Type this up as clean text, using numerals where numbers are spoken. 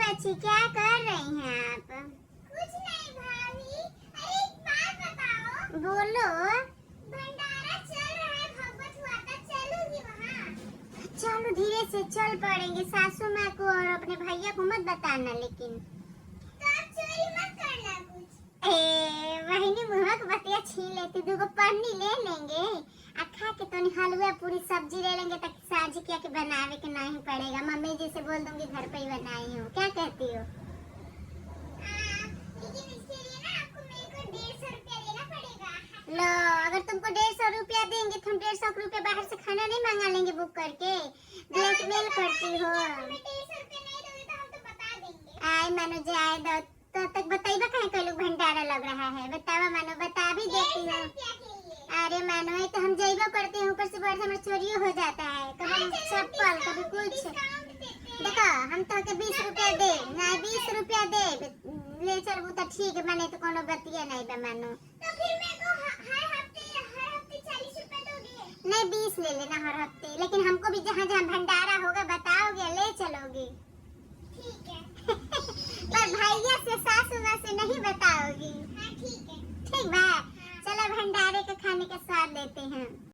बच्ची, क्या कर रही हैं आप? कुछ नहीं भाभी। अरे एक बात बताओ। बोलो। भंडारा चल रहा है, भगवत हुआ था, चलोगी वहाँ? चलो धीरे से चल पड़ेंगे, सासू माँ को और अपने भैया को मत बताना लेकिन। तो आप चोरी मत करना कुछ। वहीनी मुहक बतिया छीन लेती, दूगो पन्नी ले लेंगे आ खा के तो हलवा पूरी सब्जी ले लेंगे तक साझी किया के बनावे के नहीं पड़ेगा। मम्मी जी से बोल दूंगी घर पे ही बनाई हूँ, क्या कहती हो? लेकिन इसके लिए ना आपको मेरे को 150 रुपया देना पड़ेगा। लो, अगर तुमको 150 रुपया देंगे तो हम 150 रुपया बाहर से खाना नहीं मंगा लेंगे बुक करके? ब्लैकमेल करती हो। 150 रुपया नहीं दोगे तो हम तो बता देंगे। आई मानो जाए दो तो तक बताइबा कहीं कोई लोग भंडारा लग रहा है, बतावा मानो, बता भी देती हो। 150 रुपया के लिए। अरे मानो ये तो हम जइबो करते हैं, ऊपर से बढ़ हमारा चोरी हो जाता है, कभी चप्पल कभी कुछ। डिस्काउंट देते हैं। देखो हम तो के 20 रुपया दे ना, 20 रुपया दे ले चलबू तो ठीक है, माने तो कोनो बतिया नहीं बा मानो। तो फिर मेरे को हर हफ्ते 40 रुपए दोगे? नहीं 20 ले लेना हर हफ्ते, लेकिन हमको भी जहाँ जहाँ भंडारा होगा बताओगे, ले चलोगे। ठीक है। पर भैया से